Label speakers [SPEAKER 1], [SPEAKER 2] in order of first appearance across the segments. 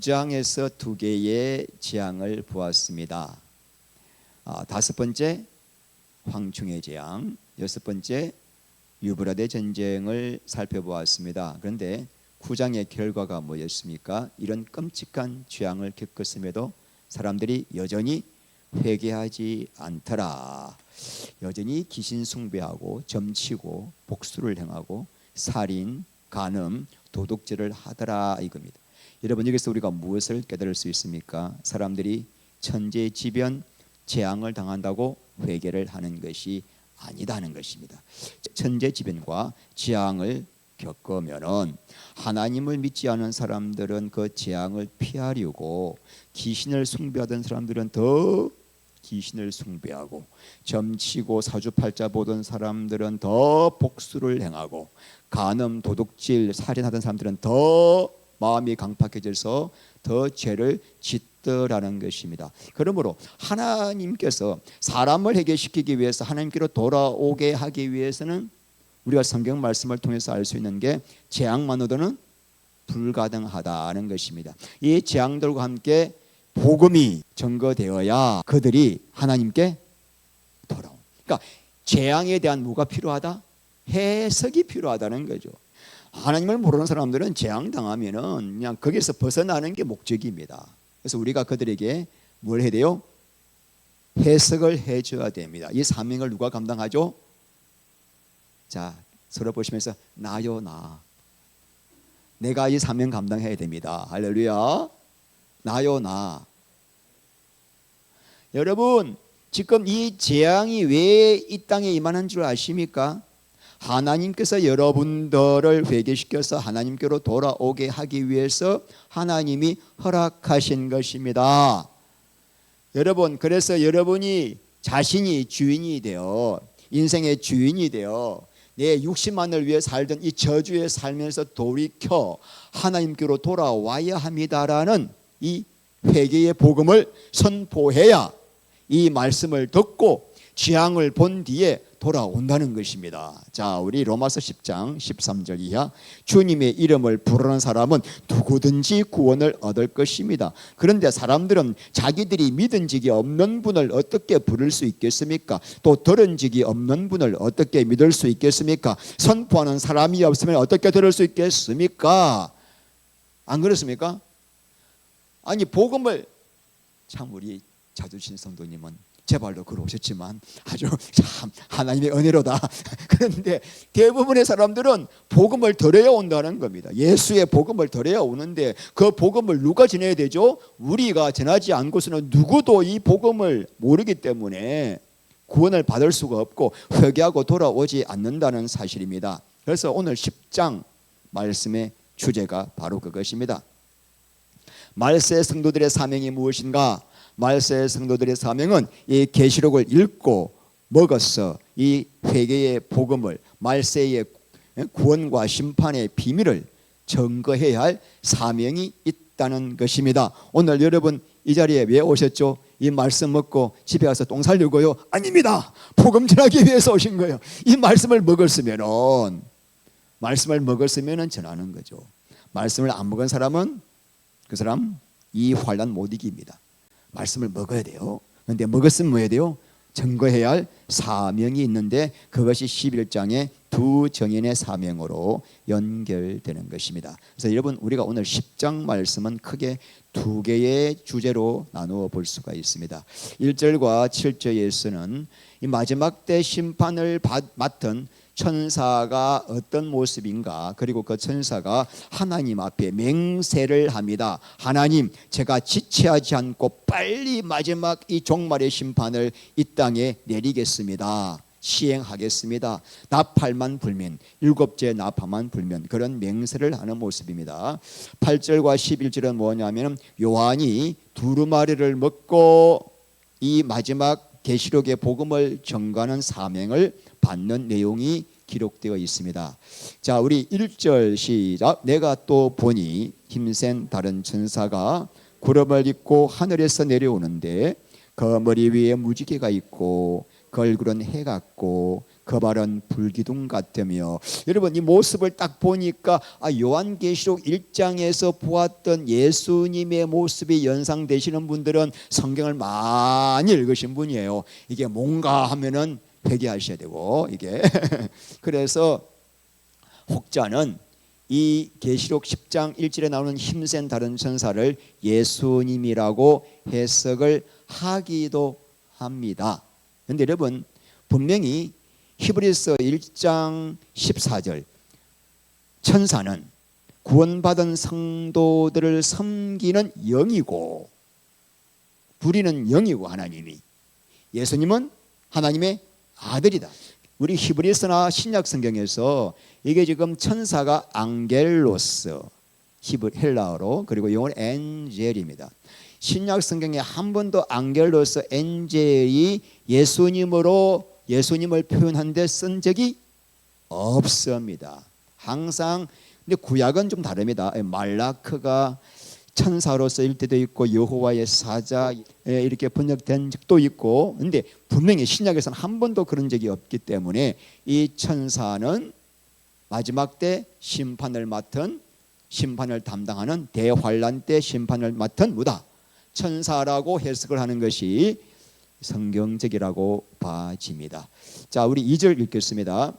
[SPEAKER 1] 9장에서 두 개의 재앙을 보았습니다. 다섯 번째 황충의 재앙, 여섯 번째 유브라데 전쟁을 살펴보았습니다. 그런데 9장의 결과가 뭐였습니까? 이런 끔찍한 재앙을 겪었음에도 사람들이 여전히 회개하지 않더라. 여전히 귀신 숭배하고 점치고 복수를 행하고 살인, 간음, 도둑질을 하더라 이겁니다. 여러분, 여기서 우리가 무엇을 깨달을 수 있습니까? 사람들이 천재지변, 재앙을 당한다고 회개를 하는 것이 아니다는 것입니다. 천재지변과 재앙을 겪으면은 하나님을 믿지 않은 사람들은 그 재앙을 피하려고, 귀신을 숭배하던 사람들은 더 귀신을 숭배하고, 점치고 사주팔자 보던 사람들은 더 복수를 행하고, 간음, 도둑질, 살인하던 사람들은 더 마음이 강팍해져서 더 죄를 짓더라는 것입니다. 그러므로 하나님께서 사람을 해결시키기 위해서, 하나님께로 돌아오게 하기 위해서는 우리가 성경 말씀을 통해서 알 수 있는 게 재앙만으로는 불가능하다는 것입니다. 이 재앙들과 함께 복음이 증거되어야 그들이 하나님께 돌아온. 그러니까 재앙에 대한 뭐가 필요하다? 해석이 필요하다는 거죠. 하나님을 모르는 사람들은 재앙 당하면은 그냥 거기서 벗어나는 게 목적입니다. 그래서 우리가 그들에게 뭘 해야 돼요? 해석을 해줘야 됩니다. 이 사명을 누가 감당하죠? 자, 서로 보시면서 나요, 나. 내가 이 사명 감당해야 됩니다. 할렐루야. 나요, 나. 여러분, 지금 이 재앙이 왜 이 땅에 임하는 줄 아십니까? 하나님께서 여러분들을 회개시켜서 하나님께로 돌아오게 하기 위해서 하나님이 허락하신 것입니다. 여러분, 그래서 여러분이 자신이 주인이 되어, 인생의 주인이 되어 내 육신만을 위해 살던 이 저주에 살면서 돌이켜 하나님께로 돌아와야 합니다라는 이 회개의 복음을 선포해야 이 말씀을 듣고 재앙을 본 뒤에 돌아온다는 것입니다. 자, 우리 로마서 10장 13절 이하, 주님의 이름을 부르는 사람은 누구든지 구원을 얻을 것입니다. 그런데 사람들은 자기들이 믿은 적이 없는 분을 어떻게 부를 수 있겠습니까? 또 들은 적이 없는 분을 어떻게 믿을 수 있겠습니까? 선포하는 사람이 없으면 어떻게 들을 수 있겠습니까? 안 그렇습니까? 아니, 복음을 참 우리 자주신 성도님은 제 발로 걸어오셨지만 아주 참 하나님의 은혜로다. 그런데 대부분의 사람들은 복음을 들어야 온다는 겁니다. 예수의 복음을 들어야 오는데 그 복음을 누가 전해야 되죠? 우리가 전하지 않고서는 누구도 이 복음을 모르기 때문에 구원을 받을 수가 없고 회개하고 돌아오지 않는다는 사실입니다. 그래서 오늘 10장 말씀의 주제가 바로 그것입니다. 말세 성도들의 사명이 무엇인가? 말세 성도들의 사명은 이 계시록을 읽고 먹어서 이 회개의 복음을, 말세의 구원과 심판의 비밀을 증거해야 할 사명이 있다는 것입니다. 오늘 여러분 이 자리에 왜 오셨죠? 이 말씀 먹고 집에 가서 똥 살려고요? 아닙니다. 복음 전하기 위해서 오신 거예요. 이 말씀을 먹었으면은 전하는 거죠. 말씀을 안 먹은 사람은 그 사람 이 환난 못 이깁니다. 말씀을 먹어야 돼요. 그런데 먹었으면 뭐 해야 돼요? 증거해야 할 사명이 있는데 그것이 11장의 두 정인의 사명으로 연결되는 것입니다. 그래서 여러분, 우리가 오늘 10장 말씀은 크게 두 개의 주제로 나누어 볼 수가 있습니다. 1절과 7절에서는 이 마지막 때 심판을 맡은 천사가 어떤 모습인가, 그리고 그 천사가 하나님 앞에 맹세를 합니다. 하나님, 제가 지체하지 않고 빨리 마지막 이 종말의 심판을 이 땅에 내리겠습니다. 시행하겠습니다. 나팔만 불면, 일곱째 나팔만 불면, 그런 맹세를 하는 모습입니다. 8절과 11절은 뭐냐면 요한이 두루마리를 먹고 이 마지막 계시록의 복음을 전가하는 사명을 받는 내용이 기록되어 있습니다. 자, 우리 1절 시작. 내가 또 보니 힘센 다른 천사가 구름을 입고 하늘에서 내려오는데 그 머리 위에 무지개가 있고 그 얼굴은 해 같고 그 발은 불기둥 같으며. 여러분 이 모습을 딱 보니까 요한계시록 1장에서 보았던 예수님의 모습이 연상되시는 분들은 성경을 많이 읽으신 분이에요. 이게 뭔가 하면은 회개하셔야 되고 이게 그래서 혹자는 이 계시록 10장 1절에 나오는 힘센 다른 천사를 예수님이라고 해석을 하기도 합니다. 그런데 여러분 분명히 히브리서 1장 14절 천사는 구원받은 성도들을 섬기는 영이고 부리는 영이고 하나님이 예수님은 하나님의 아들이다. 우리 히브리서나 신약 성경에서 이게 지금 천사가 앙겔로스 헬라어로 그리고 영어로 엔젤입니다. 신약 성경에 한 번도 앙겔로스 엔젤이 예수님을 표현한 데 쓴 적이 없습니다. 항상 근데 구약은 좀 다릅니다. 말라크가 천사로 쓰일 때도 있고 여호와의 사자 이렇게 번역된 적도 있고 근데 분명히 신약에서는 한 번도 그런 적이 없기 때문에 이 천사는 마지막 때 심판을 담당하는 대환란 때 심판을 맡은 무다 천사라고 해석을 하는 것이 성경적이라고 봐집니다. 자, 우리 2절 읽겠습니다.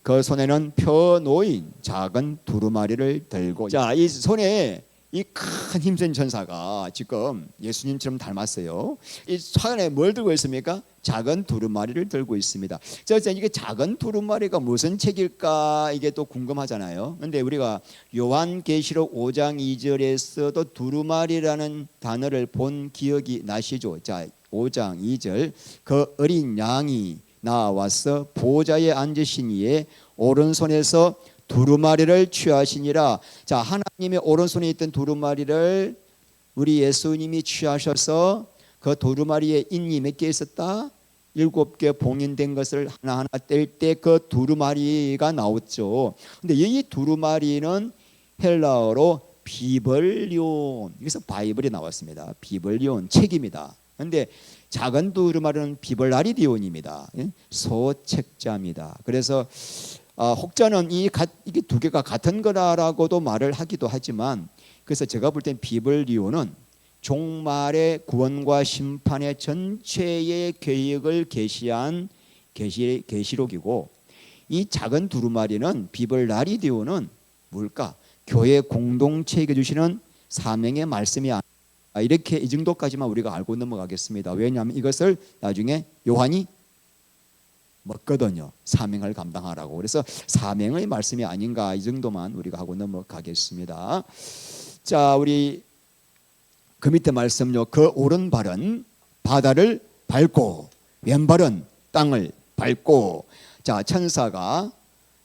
[SPEAKER 1] 그 손에는 펴 놓인 작은 두루마리를 들고 자, 이 손에 이 큰 힘센 천사가 지금 예수님처럼 닮았어요. 이 손에 뭘 들고 있습니까? 작은 두루마리를 들고 있습니다. 자, 이게 작은 두루마리가 무슨 책일까? 이게 또 궁금하잖아요. 근데 우리가 요한계시록 5장 2절에서도 두루마리라는 단어를 본 기억이 나시죠? 자, 5장 2절 그 어린 양이 나와서 보좌에 앉으신 이의 오른손에서 두루마리를 취하시니라. 자, 하나님의 오른손에 있던 두루마리를 우리 예수님이 취하셔서 그 두루마리에 인이 몇 개 있었다? 7개 봉인된 것을 하나하나 뗄 때 그 두루마리가 나왔죠. 근데 이 두루마리는 헬라어로 비벌리온, 여기서 바이블이 나왔습니다. 비벌리온 책입니다. 근데 작은 두루마리는 비벌라리디온입니다. 소책자입니다. 그래서 혹자는 이게 두 개가 같은 거라고도 말을 하기도 하지만 그래서 제가 볼 땐 비벌리온은 종말의 구원과 심판의 전체의 계획을 계시한 계시록이고 이 작은 두루마리는 비벌라리디온은 뭘까? 교회 공동체에게 주시는 사명의 말씀이 아니라 이렇게 이 정도까지만 우리가 알고 넘어가겠습니다. 왜냐하면 이것을 나중에 요한이 먹거든요. 사명을 감당하라고. 그래서 사명의 말씀이 아닌가 이 정도만 우리가 하고 넘어가겠습니다. 자, 우리 그 밑에 말씀요. 그 오른발은 바다를 밟고 왼발은 땅을 밟고. 자, 천사가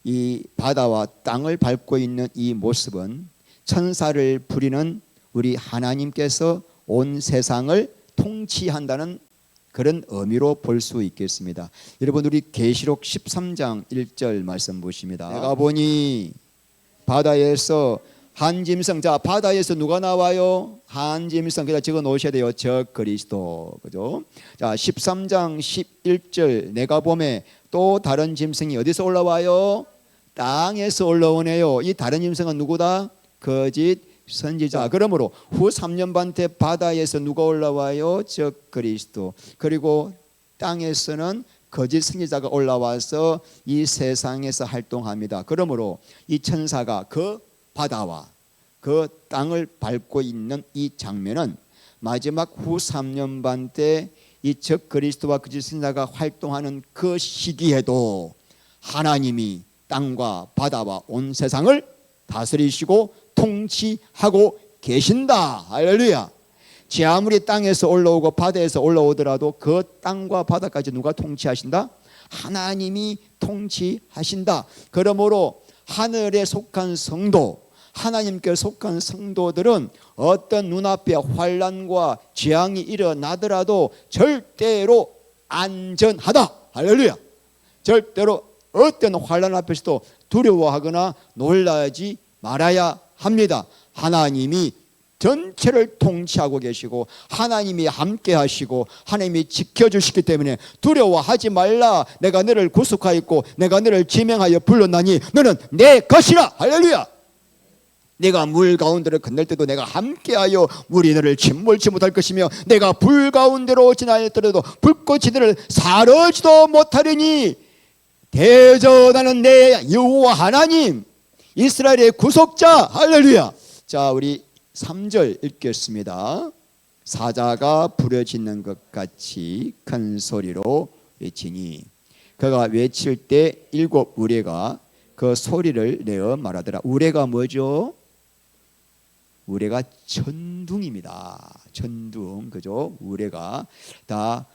[SPEAKER 1] 이 바다와 땅을 밟고 있는 이 모습은 천사를 부리는 우리 하나님께서 온 세상을 통치한다는 그런 의미로 볼 수 있겠습니다. 여러분 우리 계시록 13장 1절 말씀 보십니다. 내가 보니 바다에서 한 짐승. 자, 바다에서 누가 나와요? 한 짐승. 그냥 적어 놓으셔야 돼요. 저 그리스도. 그죠? 자, 13장 11절 내가 보매 또 다른 짐승이 어디서 올라와요? 땅에서 올라오네요. 이 다른 짐승은 누구다? 거짓 선지자. 그러므로 후 3년 반 때 바다에서 누가 올라와요? 즉 그리스도. 그리고 땅에서는 거짓 선지자가 올라와서 이 세상에서 활동합니다. 그러므로 이 천사가 그 바다와 그 땅을 밟고 있는 이 장면은 마지막 후 3년 반 때 이 즉 그리스도와 거짓 선지자가 활동하는 그 시기에도 하나님이 땅과 바다와 온 세상을 다스리시고 통치하고 계신다. 할렐루야. 지 아무리 땅에서 올라오고 바다에서 올라오더라도 그 땅과 바다까지 누가 통치하신다? 하나님이 통치하신다. 그러므로 하늘에 속한 성도, 하나님께 속한 성도들은 어떤 눈앞에 환난과 재앙이 일어나더라도 절대로 안전하다. 할렐루야. 절대로 어떤 환난 앞에서도 두려워하거나 놀라지 말아야 합니다. 하나님이 전체를 통치하고 계시고 하나님이 함께 하시고 하나님이 지켜주시기 때문에 두려워하지 말라. 내가 너를 구속하였고 내가 너를 지명하여 불렀나니 너는 내 것이라. 할렐루야. 내가 물 가운데를 건널 때도 내가 함께하여 물이 너를 침몰치 못할 것이며 내가 불 가운데로 지나였더라도 불꽃이 너를 사르지도 못하리니 대저나는 내 여호와 하나님 이스라엘의 구속자. 할렐루야. 자, 우리 3절 읽겠습니다. 사자가 부르짖는 것 같이 큰 소리로 외치니 그가 외칠 때 7 우레가 그 소리를 내어 말하더라. 우레가 뭐죠? 우레가 천둥입니다. 천둥, 그죠? 우레가 다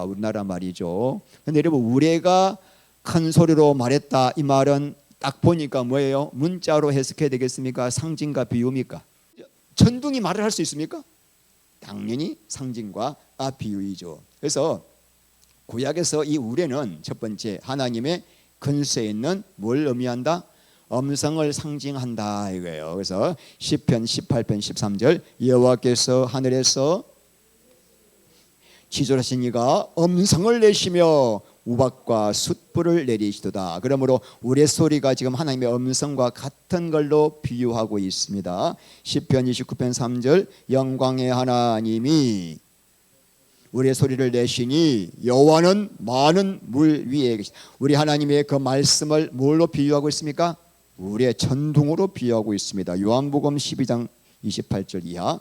[SPEAKER 1] 우리나라 말이죠. 근데 여러분, 우레가 큰 소리로 말했다, 이 말은 딱 보니까 뭐예요? 문자로 해석해야 되겠습니까? 상징과 비유입니까? 천둥이 말을 할 수 있습니까? 당연히 상징과 비유이죠. 그래서 구약에서 이 우레는 첫 번째 하나님의 근세에 있는 뭘 의미한다? 음성을 상징한다 이거예요. 그래서 시편 18편 13절 여호와께서 하늘에서 지존하신 이가 음성을 내시며 우박과 숯불을 내리시도다. 그러므로 우레 소리가 지금 하나님의 음성과 같은 걸로 비유하고 있습니다. 시편 29편 3절 영광의 하나님이 우리의 소리를 내시니 여호와는 많은 물 위에 계시다. 우리 하나님의 그 말씀을 뭘로 비유하고 있습니까? 우리의 천둥으로 비유하고 있습니다. 요한복음 12장 28절 이하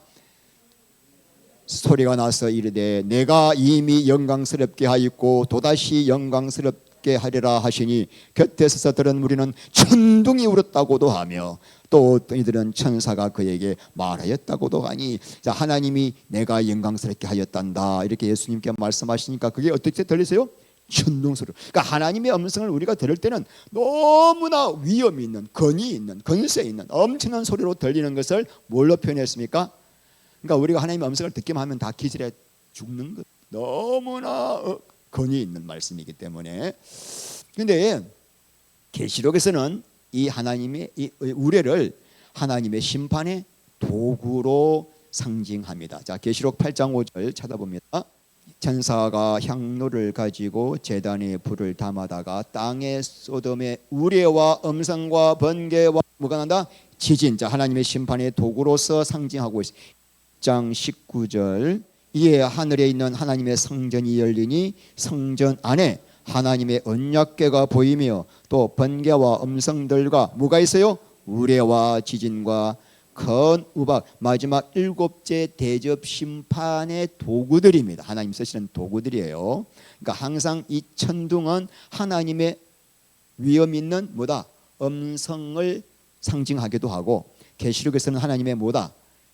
[SPEAKER 1] 소리가 나서 이르되 내가 이미 영광스럽게 하였고 또다시 영광스럽게 하리라 하시니 곁에 서서 들은 무리는 천둥이 울었다고도 하며 또 어떤 이들은 천사가 그에게 말하였다고도 하니, 자, 하나님이 내가 영광스럽게 하였단다 이렇게 예수님께 말씀하시니까 그게 어떻게 들리세요? 천둥 소리. 그러니까 하나님의 음성을 우리가 들을 때는 너무나 위험이 있는, 권위 있는, 권세 있는 엄청난 소리로 들리는 것을 뭘로 표현했습니까? 그러니까 우리가 하나님의 음성을 듣기만 하면 다 기절해 죽는 것. 너무나 권위 있는 말씀이기 때문에. 그런데 계시록에서는 이 하나님의 이 우레를 하나님의 심판의 도구로 상징합니다. 자, 계시록 8장 5절 찾아봅니다. 천사가 향로를 가지고 제단에 불을 담아다가 땅에 소돔의 우레와 음성과 번개와 뭐가 난다? 지진. 자, 하나님의 심판의 도구로서 상징하고 있습니다. 1장 19절 이에 하늘에 있는 하나님의 성전이 열리니 성전 안에 하나님의 언약궤가 보이며 또 번개와 음성들과 뭐가 있어요? 우레와 지진과 큰 우박, 마지막 7째 대접 심판의 도구들입니다. 하나님 쓰시는 도구들이에요. 그러니까 항상 이 천둥은 하나님의 위험 있는 뭐다? 음성을 상징하기도 하고, 계시록에서는 하나님의 뭐다?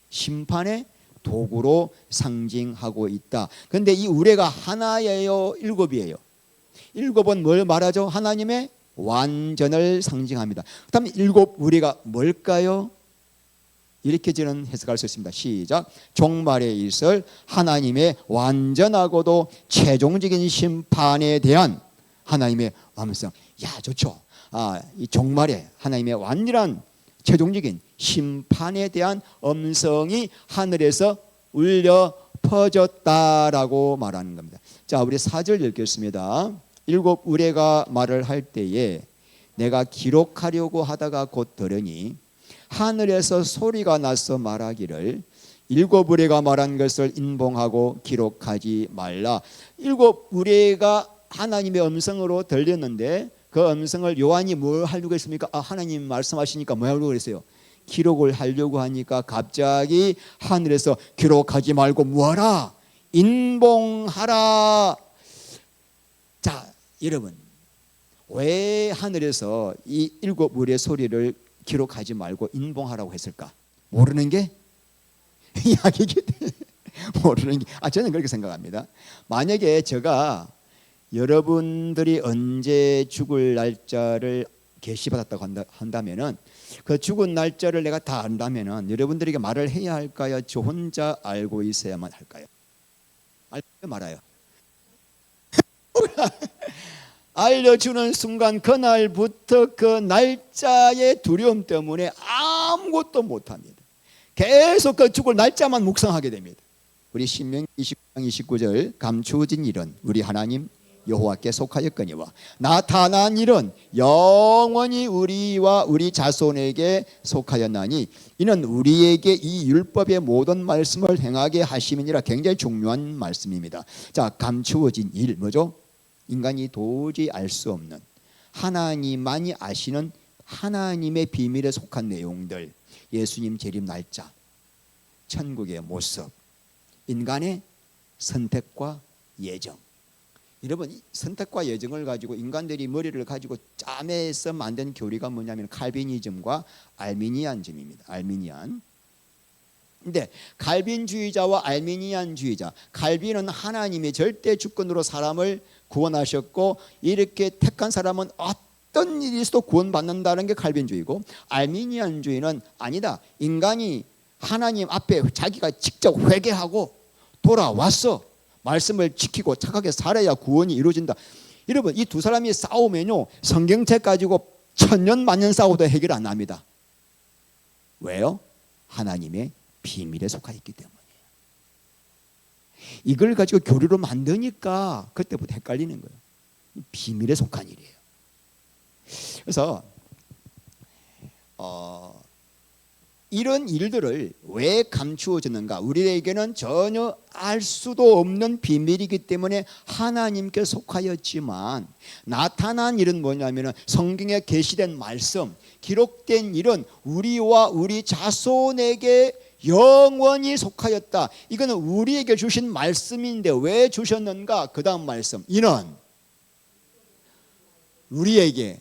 [SPEAKER 1] 심판의 도구로 상징하고 있다. 그런데 이 우레가 하나예요, 7이에요? 7은 뭘 말하죠? 하나님의 완전을 상징합니다. 그다음에 7 우레가 뭘까요? 이렇게 저는 해석할 수 있습니다. 시작. 종말에 있을 하나님의 완전하고도 최종적인 심판에 대한 하나님의 음성. 야, 좋죠. 이 종말에 하나님의 완전한 최종적인 심판에 대한 음성이 하늘에서 울려 퍼졌다라고 말하는 겁니다. 자, 우리 4절 읽겠습니다. 7 우레가 말을 할 때에 내가 기록하려고 하다가 곧 들으니 하늘에서 소리가 나서 말하기를 7 우레가 말한 것을 인봉하고 기록하지 말라. 7 우레가 하나님의 음성으로 들렸는데 그 음성을 요한이 뭘 하려고 했습니까? 하나님 말씀하시니까 뭐 하려고 그랬어요? 기록을 하려고 하니까 갑자기 하늘에서 기록하지 말고 뭐하라? 인봉하라. 자, 여러분, 왜 하늘에서 이 7 우레의 소리를 기록하지 말고 인봉하라고 했을까? 모르는 게 이야기기 때문에 모르는 게, 저는 그렇게 생각합니다. 만약에 제가 여러분들이 언제 죽을 날짜를 계시받았다고 한다면은 그 죽은 날짜를 내가 다 안다면은 여러분들에게 말을 해야 할까요? 저 혼자 알고 있어야만 할까요? 알고 말아요. 알려주는 순간 그날부터 그 날짜의 두려움 때문에 아무것도 못합니다. 계속 그 죽을 날짜만 묵상하게 됩니다. 우리 신명기 29장 29절 감추어진 일은 우리 하나님 여호와께 속하였거니와 나타난 일은 영원히 우리와 우리 자손에게 속하였나니 이는 우리에게 이 율법의 모든 말씀을 행하게 하심이니라. 굉장히 중요한 말씀입니다. 자, 감추어진 일 뭐죠? 인간이 도저히 알 수 없는 하나님만이 아시는 하나님의 비밀에 속한 내용들, 예수님 재림 날짜, 천국의 모습, 인간의 선택과 예정. 여러분, 이 선택과 예정을 가지고 인간들이 머리를 가지고 짜매서 만든 교리가 뭐냐면 칼비니즘과 알미니안즘입니다. 알미니안. 근데 칼빈주의자와 알미니안주의자, 칼빈은 하나님이 절대 주권으로 사람을 구원하셨고 이렇게 택한 사람은 어떤 일이 있어도 구원받는다는 게 칼빈주의고, 알미니안주의는 아니다, 인간이 하나님 앞에 자기가 직접 회개하고 돌아왔어, 말씀을 지키고 착하게 살아야 구원이 이루어진다. 여러분, 이 두 사람이 싸우면요, 성경책 가지고 천년 만년 싸워도 해결 안 합니다. 왜요? 하나님의 비밀에 속하 있기 때문이에요. 이걸 가지고 교리로 만드니까 그때부터 헷갈리는 거예요. 비밀에 속한 일이에요. 그래서 이런 일들을 왜 감추어졌는가? 우리에게는 전혀 알 수도 없는 비밀이기 때문에 하나님께 속하였지만, 나타난 일은 뭐냐면 성경에 게시된 말씀, 기록된 일은 우리와 우리 자손에게 영원히 속하였다. 이거는 우리에게 주신 말씀인데 왜 주셨는가? 그 다음 말씀, 이는 우리에게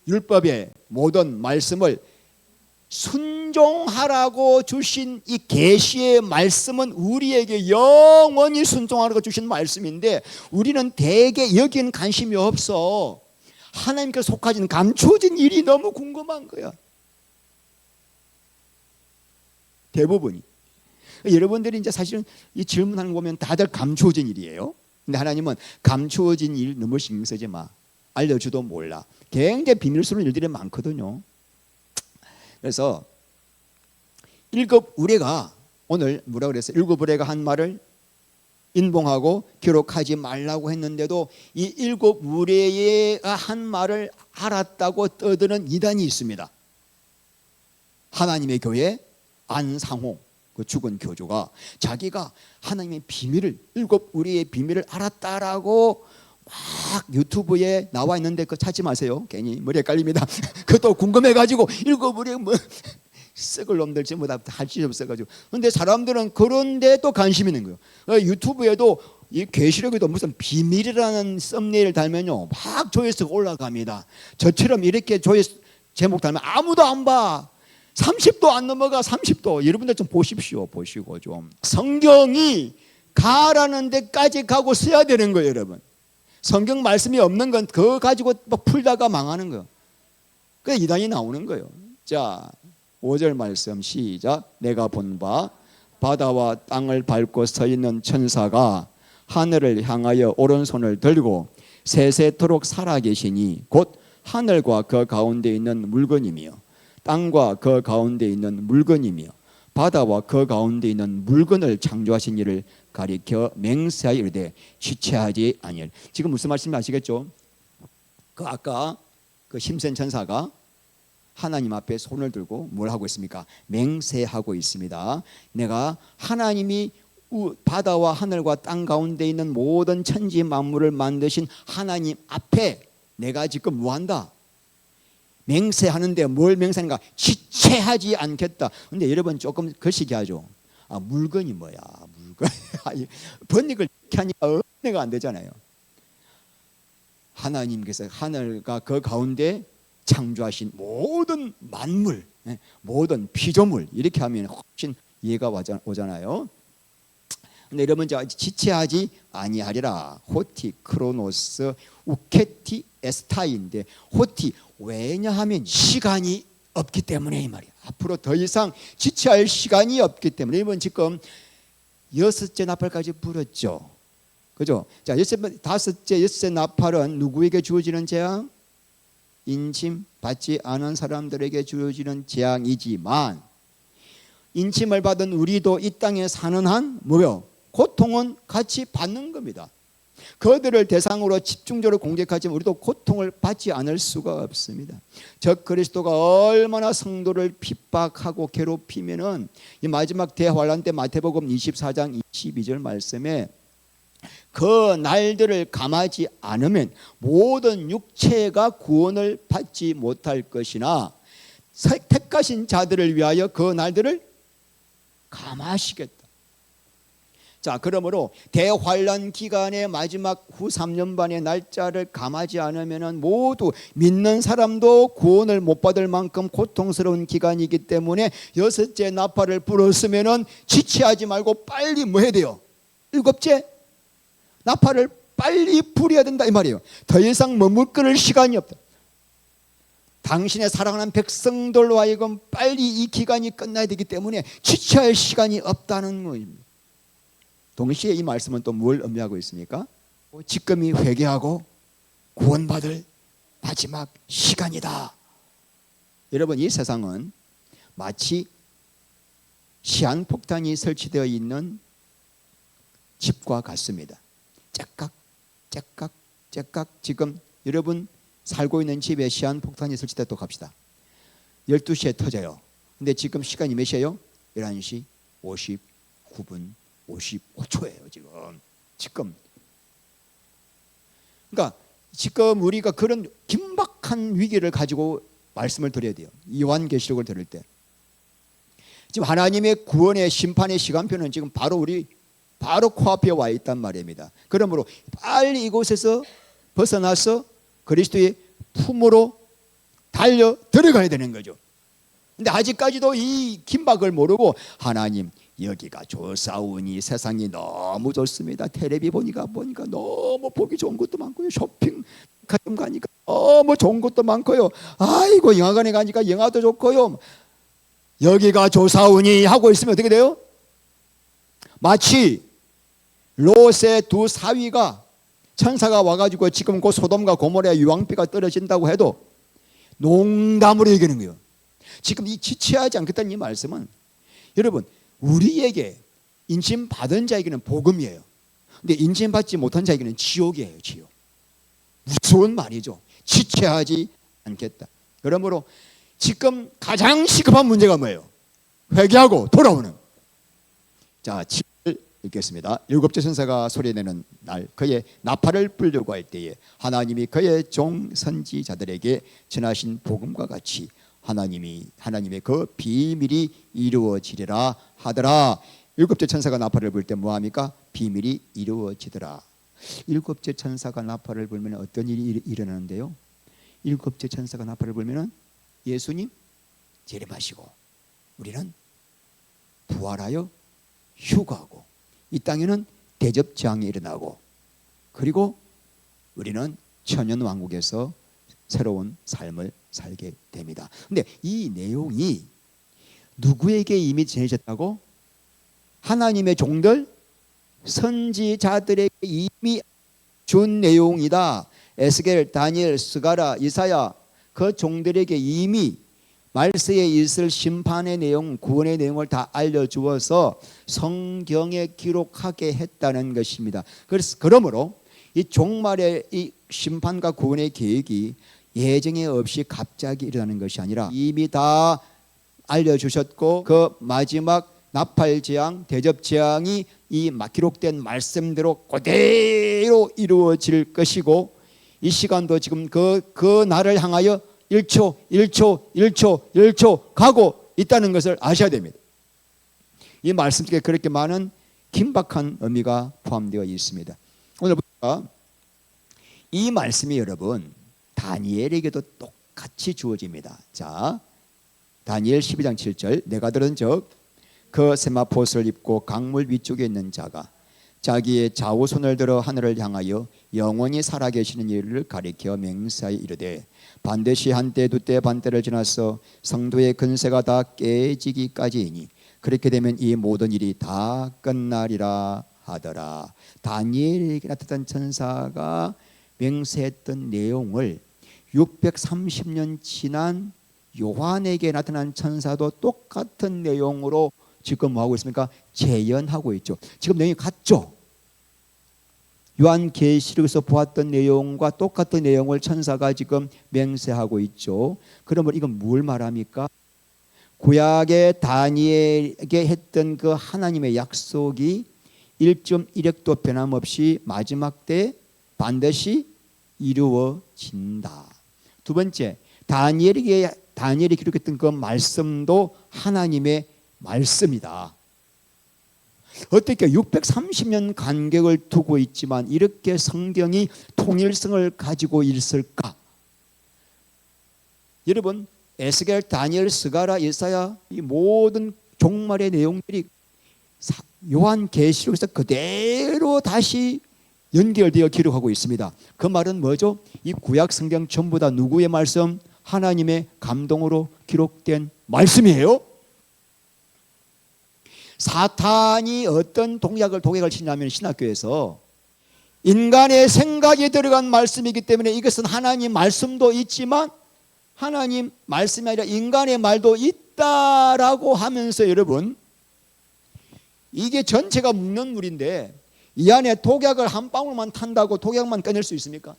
[SPEAKER 1] 율법의 모든 말씀을 순종하라고 주신 이 계시의 말씀은 우리에게 영원히 순종하라고 주신 말씀인데, 우리는 대개 여기는 관심이 없어. 하나님께 속하진 감추어진 일이 너무 궁금한 거야, 대부분이. 여러분들이 이제 사실은 이 질문하는 거 보면 다들 감추어진 일이에요. 근데 하나님은 감추어진 일 너무 신경 쓰지 마, 알려줘도 몰라. 굉장히 비밀스러운 일들이 많거든요. 그래서 일곱 의뢰가 오늘 뭐라 그랬어요? 일곱 의뢰가 한 말을 인봉하고 기록하지 말라고 했는데도 이 일곱 의뢰가 한 말을 알았다고 떠드는 이단이 있습니다. 하나님의 교회 안상홍, 그 죽은 교주가 자기가 하나님의 비밀을, 일곱 의뢰의 비밀을 알았다라고 막 유튜브에 나와 있는데 그거 찾지 마세요. 괜히 머리 헷갈립니다. 그것도 궁금해가지고 읽어보려 뭐 썩을 놈들 전부 다 할 수 없어가지고. 근데 사람들은 그런데 또 관심 있는 거예요. 유튜브에도 이 계시록에도 무슨 비밀이라는 썸네일을 달면요 막 조회수가 올라갑니다. 저처럼 이렇게 조회수 제목 달면 아무도 안 봐. 30도 안 넘어가. 30도. 여러분들 좀 보십시오. 보시고 좀 성경이 가라는 데까지 가고 써야 되는 거예요, 여러분. 성경 말씀이 없는 건 그거 가지고 막 풀다가 망하는 거예요. 그래서 이단이 나오는 거예요. 자, 5절 말씀 시작. 내가 본 바 바다와 땅을 밟고 서 있는 천사가 하늘을 향하여 오른손을 들고 세세토록 살아계시니 곧 하늘과 그 가운데 있는 물건이며 땅과 그 가운데 있는 물건이며 바다와 그 가운데 있는 물건을 창조하신 이를 가리켜 맹세하여 이르되 지체하지 아니할. 지금 무슨 말씀인지 아시겠죠? 그 아까 그 힘센 천사가 하나님 앞에 손을 들고 뭘 하고 있습니까? 맹세하고 있습니다. 내가 하나님이 바다와 하늘과 땅 가운데 있는 모든 천지 만물을 만드신 하나님 앞에 내가 지금 뭐한다? 맹세하는데 뭘 맹세하는가? 지체하지 않겠다. 근데 여러분 조금 거시기 하죠. 아, 물건이 뭐야? 물건. 번역을 이렇게 하니까 은혜가 안 되잖아요. 하나님께서 하늘과 그 가운데 창조하신 모든 만물, 모든 피조물, 이렇게 하면 훨씬 이해가 오잖아요. 근데 여러분, 지체하지 아니하리라. 호티, 크로노스, 우케티, 에스타인데, 호티, 왜냐하면 시간이 없기 때문에, 이 말이야. 앞으로 더 이상 지체할 시간이 없기 때문에. 이번 지금 6째 나팔까지 불었죠. 그죠? 자, 5째, 6째 나팔은 누구에게 주어지는 재앙? 인침 받지 않은 사람들에게 주어지는 재앙이지만, 인침을 받은 우리도 이 땅에 사는 한 뭐요? 고통은 같이 받는 겁니다. 그들을 대상으로 집중적으로 공격하지만 우리도 고통을 받지 않을 수가 없습니다. 적 그리스도가 얼마나 성도를 핍박하고 괴롭히면은 이 마지막 대환란 때 마태복음 24장 22절 말씀에 그 날들을 감하지 않으면 모든 육체가 구원을 받지 못할 것이나 택하신 자들을 위하여 그 날들을 감하시겠다. 자, 그러므로 대환란 기간의 마지막 후 3년 반의 날짜를 감하지 않으면 모두 믿는 사람도 구원을 못 받을 만큼 고통스러운 기간이기 때문에 여섯째 나팔을 불었으면 지체하지 말고 빨리 뭐 해야 돼요? 일곱째 나팔을 빨리 불어야 된다 이 말이에요. 더 이상 머물거릴 시간이 없다. 당신의 사랑하는 백성들로 하여금 빨리 이 기간이 끝나야 되기 때문에 지체할 시간이 없다는 거입니다. 동시에 이 말씀은 또 뭘 의미하고 있습니까? 지금이 회개하고 구원받을 마지막 시간이다. 여러분, 이 세상은 마치 시한폭탄이 설치되어 있는 집과 같습니다. 째깍 째깍 째깍. 지금 여러분 살고 있는 집에 시한폭탄이 설치됐다고 합시다. 12시에 터져요. 근데 지금 시간이 몇 시예요? 11시 59분 55초예요 지금. 그러니까 지금 우리가 그런 긴박한 위기를 가지고 말씀을 드려야 돼요. 요한계시록을 들을 때 지금 하나님의 구원의 심판의 시간표는 지금 바로 코앞에 와 있단 말입니다. 그러므로 빨리 이곳에서 벗어나서 그리스도의 품으로 달려 들어가야 되는 거죠. 근데 아직까지도 이 긴박을 모르고 하나님 여기가 좋사오니 세상이 너무 좋습니다. 텔레비 보니까 너무 보기 좋은 것도 많고요. 쇼핑 가니까 너무 좋은 것도 많고요. 아이고 영화관에 가니까 영화도 좋고요. 여기가 좋사오니 하고 있으면 어떻게 돼요? 마치 롯의 두 사위가 천사가 와가지고 지금 그 소돔과 고모라의 유황비가 떨어진다고 해도 농담으로 얘기하는 거예요. 지금 이 지체하지 않겠다는 이 말씀은 여러분 우리에게 인침 받은 자에게는 복음이에요. 근데 인침 받지 못한 자에게는 지옥이에요. 지옥. 무서운 말이죠. 지체하지 않겠다. 그러므로 지금 가장 시급한 문제가 뭐예요? 회개하고 돌아오는. 자, 7절 읽겠습니다. 일곱째 천사가 소리내는 날 그의 나팔을 불려고 할 때에 하나님이 그의 종 선지자들에게 전하신 복음과 같이 하나님의 그 비밀이 이루어지리라 하더라. 일곱째 천사가 나팔을 불 때 뭐합니까? 비밀이 이루어지더라. 일곱째 천사가 나팔을 불면 어떤 일이 일어나는데요? 일곱째 천사가 나팔을 불면 예수님 재림하시고 우리는 부활하여 휴거하고 이 땅에는 대접장이 일어나고 그리고 우리는 천연왕국에서 새로운 삶을 살게 됩니다. 근데 이 내용이 누구에게 이미 전해졌다고? 하나님의 종들 선지자들에게 이미 준 내용이다. 에스겔, 다니엘, 스가랴, 이사야 그 종들에게 이미 말세에 있을 심판의 내용, 구원의 내용을 다 알려주어서 성경에 기록하게 했다는 것입니다. 그러므로 이 종말의 이 심판과 구원의 계획이 예정에 없이 갑자기 일어나는 것이 아니라 이미 다 알려주셨고 그 마지막 나팔재앙, 대접재앙이 이 기록된 말씀대로 그대로 이루어질 것이고 이 시간도 지금 그 날을 향하여 1초, 1초, 1초, 1초 가고 있다는 것을 아셔야 됩니다. 이 말씀 속에 그렇게 많은 긴박한 의미가 포함되어 있습니다. 오늘 보니까 이 말씀이 여러분 다니엘에게도 똑같이 주어집니다. 자, 다니엘 12장 7절 내가 들은즉 그 세마포스를 입고 강물 위쪽에 있는 자가 자기의 좌우손을 들어 하늘을 향하여 영원히 살아계시는 이를 가리켜 맹세하여 이르되 반드시 한때 두때 반때를 지나서 성도의 근세가 다 깨지기까지이니 그렇게 되면 이 모든 일이 다 끝나리라 하더라. 다니엘에게 나타난 천사가 맹세했던 내용을 630년 지난 요한에게 나타난 천사도 똑같은 내용으로 지금 뭐하고 있습니까? 재연하고 있죠. 지금 내용이 같죠? 요한계시록에서 보았던 내용과 똑같은 내용을 천사가 지금 맹세하고 있죠. 그러면 이건 뭘 말합니까? 구약의 다니엘에게 했던 그 하나님의 약속이 1.1획도 변함없이 마지막 때 반드시 이루어진다. 두 번째, 다니엘이 기록했던 그 말씀도 하나님의 말씀이다. 어떻게 630년 간격을 두고 있지만 이렇게 성경이 통일성을 가지고 있을까? 여러분, 에스겔, 다니엘, 스가랴, 예사야 이 모든 종말의 내용들이 요한계시록에서 그대로 다시 연결되어 기록하고 있습니다. 그 말은 뭐죠? 이 구약 성경 전부 다 누구의 말씀? 하나님의 감동으로 기록된 말씀이에요. 사탄이 어떤 독약을 치냐면 신학교에서 인간의 생각이 들어간 말씀이기 때문에 이것은 하나님 말씀도 있지만 하나님 말씀이 아니라 인간의 말도 있다라고 하면서 여러분, 이게 전체가 묻는 물인데 이 안에 독약을 한 방울만 탄다고 독약만 꺼낼 수 있습니까?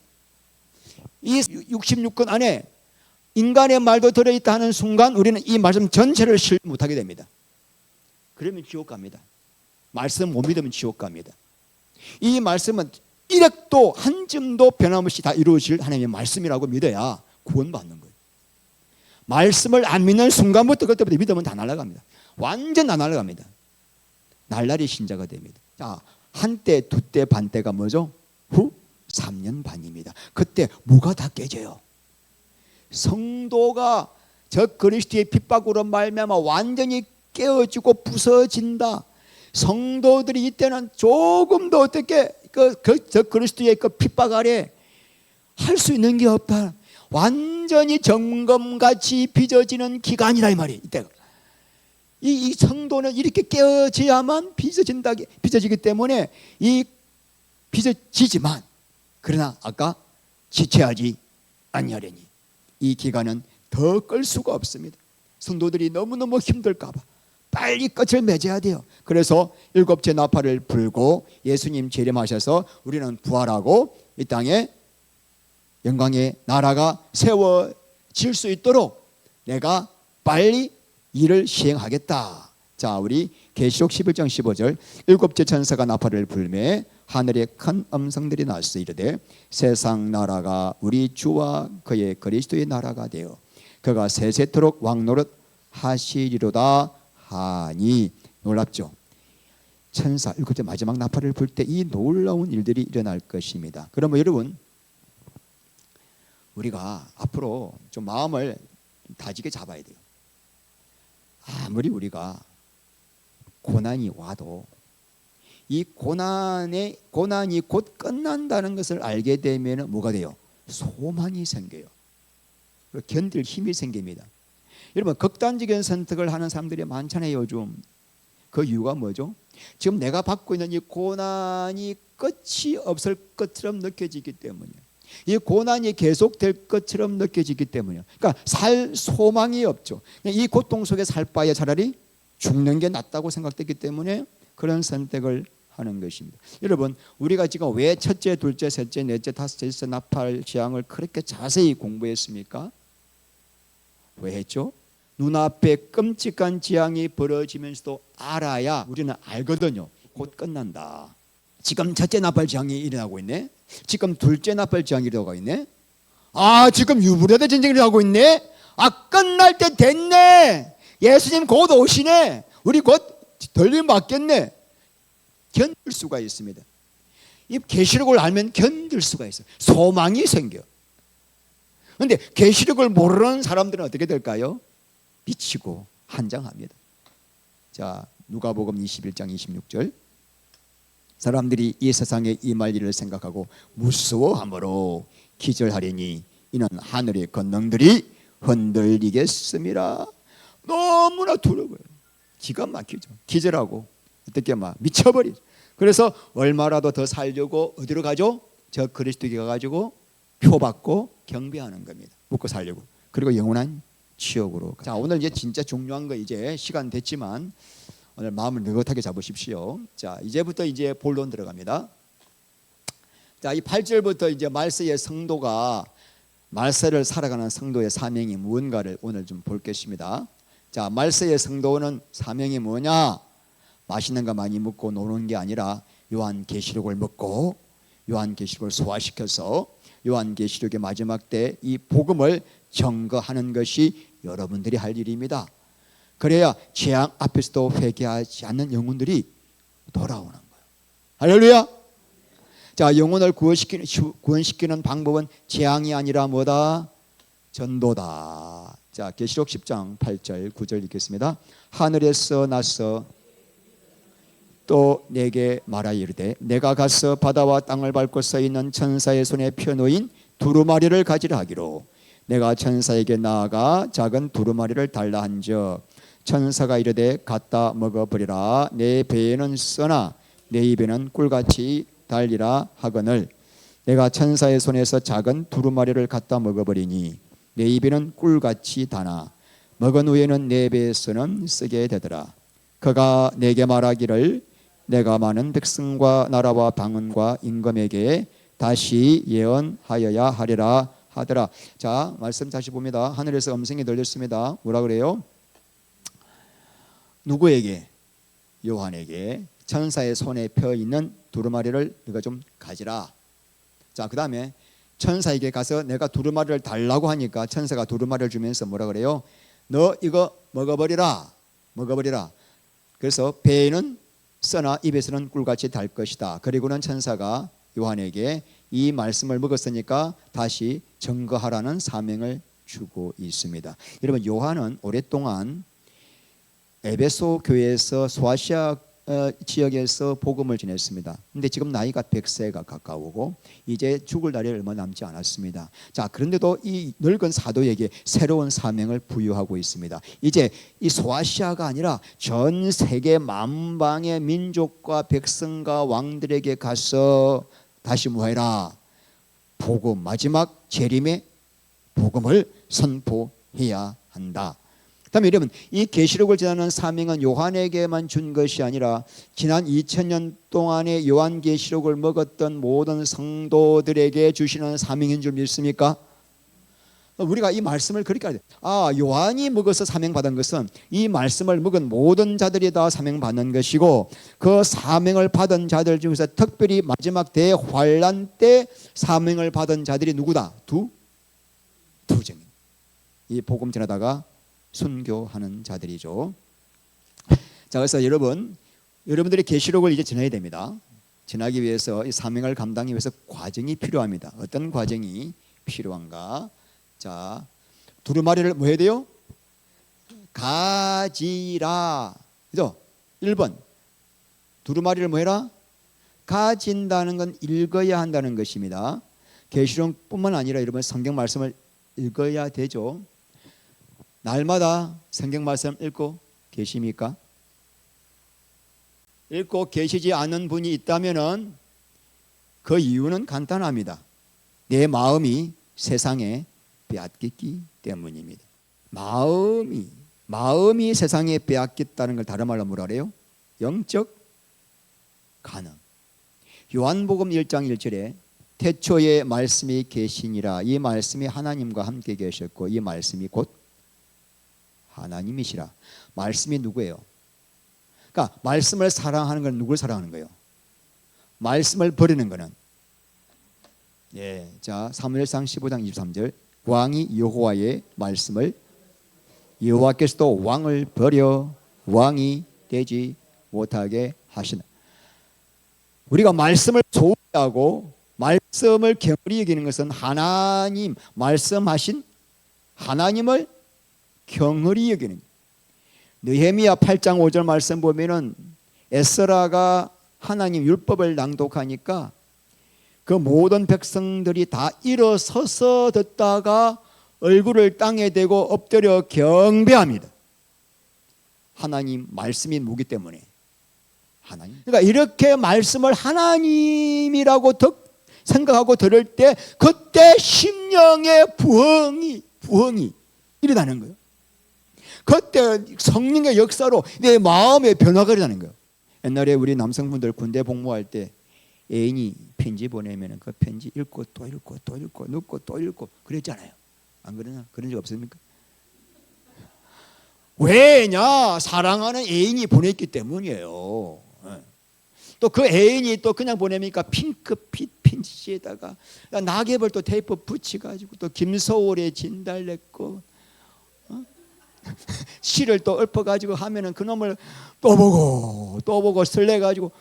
[SPEAKER 1] 이 66권 안에 인간의 말도 들어있다 하는 순간 우리는 이 말씀 전체를 실 못하게 됩니다. 그러면 지옥 갑니다. 말씀 못 믿으면 지옥 갑니다. 이 말씀은 1획도 한 줌도 변함없이 다 이루어질 하나님의 말씀이라고 믿어야 구원받는 거예요. 말씀을 안 믿는 순간부터 그때부터 믿으면 다 날아갑니다. 완전 다 날아갑니다. 날라리 신자가 됩니다. 자, 한때, 두때, 반때가 뭐죠? 후 3년 반입니다. 그때 뭐가 다 깨져요? 성도가 저 그리스도의 핍박으로 말미암아 완전히 깨어지고 부서진다. 성도들이 이때는 조금도 어떻게 저 그리스도의 그 핍박 아래 할 수 있는 게 없다. 완전히 점검같이 빚어지는 기간이다 이 말이 이때가. 이 성도는 이렇게 깨어져야만 빚어지기 때문에 이 빚어지지만 그러나 아까 지체하지 아니하려니 이 기간은 더 끌 수가 없습니다. 성도들이 너무너무 힘들까 봐 빨리 끝을 맺어야 돼요. 그래서 7째 나팔을 불고 예수님 재림하셔서 우리는 부활하고 이 땅에 영광의 나라가 세워질 수 있도록 내가 빨리 일을 시행하겠다. 자, 우리 계시록 11장 15절 7째 천사가 나팔을 불매 하늘에 큰 음성들이 났어 이르되 세상 나라가 우리 주와 그의 그리스도의 나라가 되어 그가 세세토록 왕노릇 하시리로다 하니. 놀랍죠? 천사 7째 마지막 나팔을 불 때 이 놀라운 일들이 일어날 것입니다. 그러면 여러분, 우리가 앞으로 좀 마음을 다지게 잡아야 돼요. 아무리 우리가 고난이 와도 이 고난이 곧 끝난다는 것을 알게 되면 뭐가 돼요? 소망이 생겨요. 견딜 힘이 생깁니다. 여러분, 극단적인 선택을 하는 사람들이 많잖아요 요즘. 그 이유가 뭐죠? 지금 내가 받고 있는 이 고난이 끝이 없을 것처럼 느껴지기 때문이에요. 이 고난이 계속될 것처럼 느껴지기 때문이에요. 그러니까 살 소망이 없죠. 이 고통 속에 살 바에 차라리 죽는 게 낫다고 생각됐기 때문에 그런 선택을 하는 것입니다. 여러분, 우리가 지금 왜 첫째, 둘째, 셋째, 넷째, 다섯째, 일째 나팔 재앙을 그렇게 자세히 공부했습니까? 왜 했죠? 눈앞에 끔찍한 재앙이 벌어지면서도 알아야 우리는 알거든요. 곧 끝난다. 지금 첫째 나팔 재앙이 일어나고 있네. 지금 둘째 나팔 재앙이 일어나고 있네. 지금 유브라데 전쟁이 일어나고 있네. 끝날 때 됐네. 예수님 곧 오시네. 우리 곧 돌림 받겠네. 견딜 수가 있습니다. 이 계시록을 알면 견딜 수가 있어요. 소망이 생겨. 그런데 계시록을 모르는 사람들은 어떻게 될까요? 미치고 한장합니다. 자, 누가복음 21장 26절. 사람들이 이 세상에 임할 일을 생각하고 무서워함으로 기절하리니 이는 하늘의 권능들이 흔들리겠음이라. 너무나 두려워요. 기가 막히죠. 기절하고 어떻게 막 미쳐버리죠. 그래서 얼마라도 더 살려고 어디로 가죠? 저 그리스도에게 가가지고 표 받고 경배하는 겁니다. 묻고 살려고. 그리고 영원한 지옥으로. 자, 오늘 이제 진짜 중요한 거 이제 시간 됐지만 오늘 마음을 느긋하게 잡으십시오. 자, 이제부터 이제 본론 들어갑니다. 자, 이 8절부터 이제 말세의 성도가 말세를 살아가는 성도의 사명이 무언가를 오늘 좀 볼 것입니다. 자, 말세의 성도는 사명이 뭐냐? 맛있는 거 많이 먹고 노는 게 아니라 요한계시록을 먹고 요한계시록을 소화시켜서 요한계시록의 마지막 때 이 복음을 증거하는 것이 여러분들이 할 일입니다. 그래야 재앙 앞에서도 회개하지 않는 영혼들이 돌아오는 거예요. 할렐루야. 자, 영혼을 구원시키는 방법은 재앙이 아니라 뭐다? 전도다. 자, 계시록 10장 8절 9절 읽겠습니다. 하늘에서 나서 또 내게 말하여 이르되 내가 가서 바다와 땅을 밟고 서 있는 천사의 손에 펴놓인 두루마리를 가지라 하기로 내가 천사에게 나아가 작은 두루마리를 달라 한즉 천사가 이르되 갖다 먹어버리라. 내 배에는 써나 내 입에는 꿀같이 달리라 하거늘 내가 천사의 손에서 작은 두루마리를 갖다 먹어버리니 내 입에는 꿀같이 다나 먹은 후에는 내 배에서는 쓰게 되더라. 그가 내게 말하기를 내가 많은 백성과 나라와 방언과 임금에게 다시 예언하여야 하리라 하더라. 자, 말씀 다시 봅니다. 하늘에서 음성이 들렸습니다. 뭐라 그래요? 누구에게? 요한에게 천사의 손에 펴 있는 두루마리를 네가 좀 가지라. 자, 그 다음에 천사에게 가서 내가 두루마리를 달라고 하니까 천사가 두루마리를 주면서 뭐라 그래요? 너 이거 먹어버리라. 먹어버리라. 그래서 배에는 써나 입에서는 꿀같이 달 것이다. 그리고는 천사가 요한에게 이 말씀을 먹었으니까 다시 증거하라는 사명을 주고 있습니다. 여러분, 요한은 오랫동안 에베소 교회에서 소아시아 지역에서 복음을 전했습니다. 근데 지금 나이가 100세가 가까우고 이제 죽을 날이 얼마 남지 않았습니다. 자, 그런데도 이 늙은 사도에게 새로운 사명을 부여하고 있습니다. 이제 이 소아시아가 아니라 전 세계 만방의 민족과 백성과 왕들에게 가서 다시 뭐해라? 복음, 마지막 재림의 복음을 선포해야 한다. 그다음에 여러분, 이 계시록을 전하는 사명은 요한에게만 준 것이 아니라 지난 2000년 동안의 요한계시록을 먹었던 모든 성도들에게 주시는 사명인 줄 믿습니까? 우리가 이 말씀을 그렇게 해야 돼. 아, 요한이 먹어서 사명받은 것은 이 말씀을 먹은 모든 자들이 다 사명받는 것이고 그 사명을 받은 자들 중에서 특별히 마지막 대환란 때 사명을 받은 자들이 누구다? 두 증인. 이 복음 전하다가 순교하는 자들이죠. 자, 그래서 여러분들이 계시록을 이제 전해야 됩니다. 전하기 위해서 이 사명을 감당하기 위해서 과정이 필요합니다. 어떤 과정이 필요한가? 자, 두루마리를 뭐 해야 돼요? 가지라. 그죠? 1번. 두루마리를 뭐 해라? 가진다는 건 읽어야 한다는 것입니다. 계시록뿐만 아니라 여러분 성경 말씀을 읽어야 되죠. 날마다 성경 말씀 읽고 계십니까? 읽고 계시지 않는 분이 있다면은 그 이유는 간단합니다. 내 마음이 세상에 빼앗겼기 때문입니다. 마음이 세상에 빼앗겼다는 걸 다른 말로 뭐라 그래요? 영적 간음. 요한복음 1장 1절에 태초에 말씀이 계시니라. 이 말씀이 하나님과 함께 계셨고 이 말씀이 곧 하나님이시라. 말씀이 누구예요? 그러니까 말씀을 사랑하는 건 누굴 사랑하는 거예요? 말씀을 버리는 거는 자, 사무엘상 15장 23절 왕이 여호와의 말씀을 여호와께서도 왕을 버려 왕이 되지 못하게 하시나. 우리가 말씀을 소유하고 말씀을 경홀히 여기는 것은 하나님 말씀하신 하나님을 경홀히 여기는. 느헤미야 8장 5절 말씀 보면은 에스라가 하나님 율법을 낭독하니까 그 모든 백성들이 다 일어서서 듣다가 얼굴을 땅에 대고 엎드려 경배합니다. 하나님 말씀이 무기 때문에. 하나님. 그러니까 이렇게 말씀을 하나님이라고 생각하고 들을 때 그때 심령의 부흥이 일어나는 거예요. 그때 성령의 역사로 내 마음의 변화가 일어나는 거예요. 옛날에 우리 남성분들 군대 복무할 때 애인이 편지 보내면 그 편지 읽고 또 읽고 또 읽고 읽고 또 읽고 그랬잖아요. 안 그러나? 그런 적 없습니까? 왜냐? 사랑하는 애인이 보냈기 때문이에요. 또 그 애인이 또 그냥 보내니까 핑크빛 편지에다가 낙엽을 또 테이프 붙여가지고 또 김소월의 진달래꽃 시를 또 읊어가지고 하면은 그놈을 또 보고 설레가지고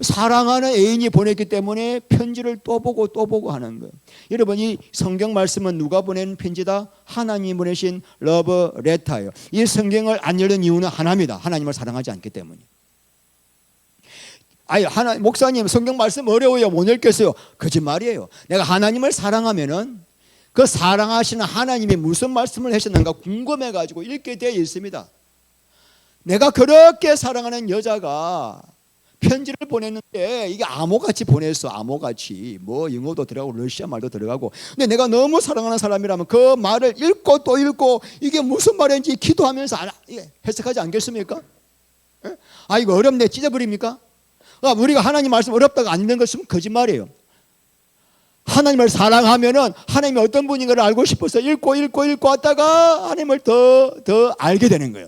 [SPEAKER 1] 사랑하는 애인이 보냈기 때문에 편지를 또 보고 하는 거예요. 여러분, 이 성경 말씀은 누가 보낸 편지다? 하나님이 보내신 러브 레터예요. 이 성경을 안 열는 이유는 하나입니다. 하나님을 사랑하지 않기 때문에. 아니, 목사님 성경 말씀 어려워요, 못 읽겠어요. 거짓말이에요. 내가 하나님을 사랑하면은 그 사랑하시는 하나님이 무슨 말씀을 하셨는가 궁금해가지고 읽게 되어 있습니다. 내가 그렇게 사랑하는 여자가 편지를 보냈는데 이게 암호같이 보냈어. 암호같이 뭐 영어도 들어가고 러시아 말도 들어가고. 근데 내가 너무 사랑하는 사람이라면 그 말을 읽고 또 읽고 이게 무슨 말인지 기도하면서 해석하지 않겠습니까? 아, 이거 어렵네 찢어버립니까? 우리가 하나님 말씀 어렵다고 안 읽는 것은 거짓말이에요. 하나님을 사랑하면은 하나님이 어떤 분인가를 알고 싶어서 읽고 하다가 하나님을 더 알게 되는 거예요.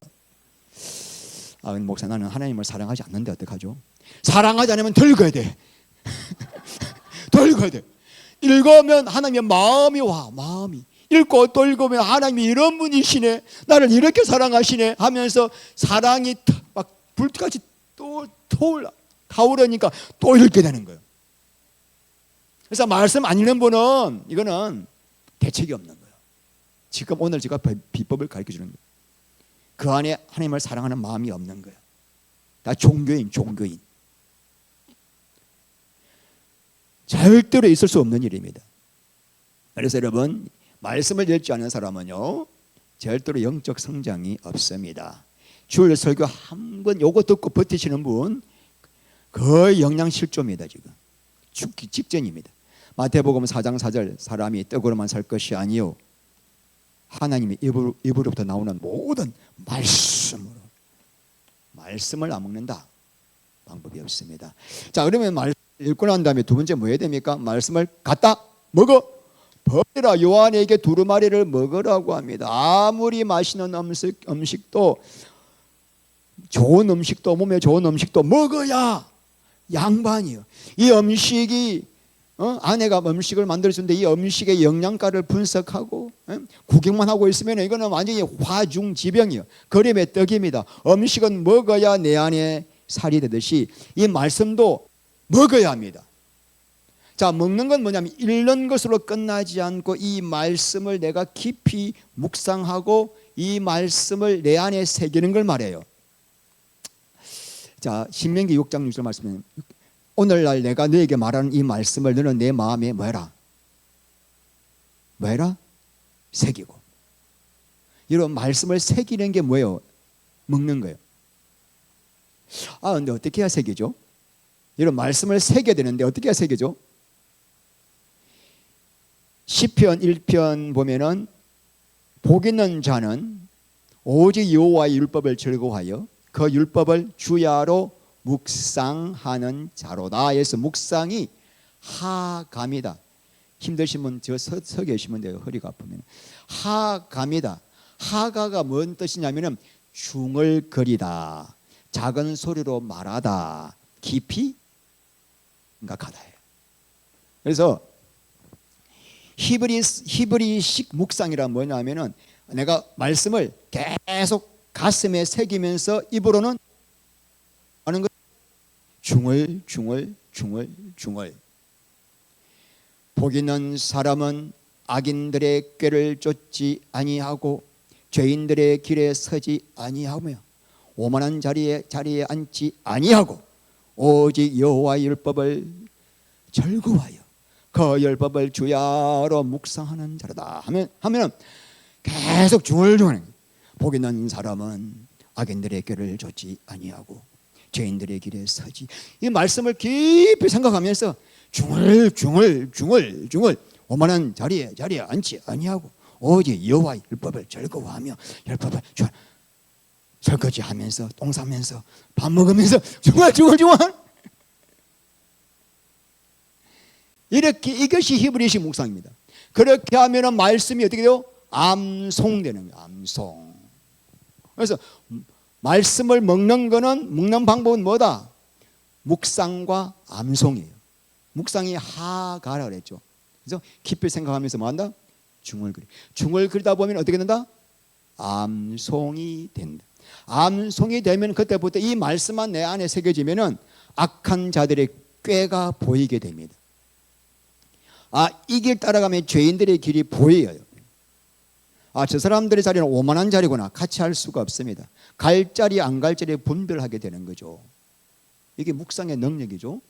[SPEAKER 1] 아, 목사, 나는 하나님을 사랑하지 않는데 어떡하죠? 사랑하지 않으면 더 읽어야 돼. 더 읽어야 돼. 읽으면 하나님의 마음이 와. 마음이 읽고 또 읽으면 하나님이 이런 분이시네, 나를 이렇게 사랑하시네 하면서 사랑이 막 불같이 또 타오르니까 또 읽게 되는 거예요. 그래서 말씀 안 읽는 분은 이거는 대책이 없는 거예요. 지금 오늘 제가 비법을 가르쳐 주는 거예요. 그 안에 하나님을 사랑하는 마음이 없는 거예요. 다 종교인. 절대로 있을 수 없는 일입니다. 그래서 여러분, 말씀을 읽지 않는 사람은요 절대로 영적 성장이 없습니다. 주일 설교 한 번 요거 듣고 버티시는 분 거의 영양실조입니다. 지금 죽기 직전입니다. 마태복음 4장 4절, 사람이 떡으로만 살 것이 아니요 하나님의 입으로부터 나오는 모든 말씀을 안 먹는다. 방법이 없습니다. 자, 그러면 말씀 읽고 난 다음에 두 번째 뭐 해야 됩니까? 말씀을 갖다 먹어 버리라. 요한에게 두루마리를 먹으라고 합니다. 아무리 맛있는 음식도 좋은 음식도 몸에 좋은 음식도 먹어야 양반이요. 이 음식이 아내가 음식을 만들어주는데 이 음식의 영양가를 분석하고 구경만 하고 있으면 이거는 완전히 화중지병이요. 거림의 떡입니다. 음식은 먹어야 내 안에 살이 되듯이 이 말씀도 먹어야 합니다. 자, 먹는 건 뭐냐면 읽는 것으로 끝나지 않고 이 말씀을 내가 깊이 묵상하고 이 말씀을 내 안에 새기는 걸 말해요. 자, 신명기 6장 6절 말씀은 오늘날 내가 너에게 말하는 이 말씀을 너는 내 마음에 뭐해라? 새기고. 이런 말씀을 새기는 게 뭐예요? 먹는 거예요. 아, 근데 어떻게 해야 새기죠? 이런 말씀을 새겨야 되는데 어떻게 해야 새기죠? 시편 1편 보면은 복 있는 자는 오직 여호와의 율법을 즐거워하여 그 율법을 주야로 묵상하는 자로다. 그래서 묵상이 하감이다. 힘드신 분 저 서 계시면 돼요. 허리가 아프면. 하감이다. 하가가 뭔 뜻이냐면은 중얼거리다, 작은 소리로 말하다, 깊이 생각하다. 그래서 히브리식 묵상이란 뭐냐면은 내가 말씀을 계속 가슴에 새기면서 입으로는 하는 것, 중얼. 복 있는 사람은 악인들의 꾀를 쫓지 아니하고 죄인들의 길에 서지 아니하며 오만한 자리에 앉지 아니하고 오직 여호와의 율법을 즐거워하여 그 율법을 주야로 묵상하는 자로다 하면 계속 중얼중얼. 복 있는 사람은 악인들의 꾀를 쫓지 아니하고 죄인들의 길에 서지. 이 말씀을 깊이 생각하면서 중얼 오만한 자리에 앉지 아니하고 오직 여호와의 율법을 즐거워하며 율법을 설거지하면서 똥 싸면서 밥 먹으면서 중얼중얼 이렇게, 이것이 히브리식 묵상입니다. 그렇게 하면 말씀이 어떻게 돼요? 암송되는 거예요. 암송. 그래서 말씀을 먹는 방법은 뭐다? 묵상과 암송이에요. 묵상이 하가라 그랬죠. 그래서 깊이 생각하면서 뭐한다? 중얼거리. 중얼거리다 보면 어떻게 된다? 암송이 된다. 암송이 되면 그때부터 이 말씀만 내 안에 새겨지면은 악한 자들의 꾀가 보이게 됩니다. 이 길 따라가면 죄인들의 길이 보여요. 저 사람들의 자리는 오만한 자리구나. 같이 할 수가 없습니다. 갈 자리 안 갈 자리 분별하게 되는 거죠. 이게 묵상의 능력이죠.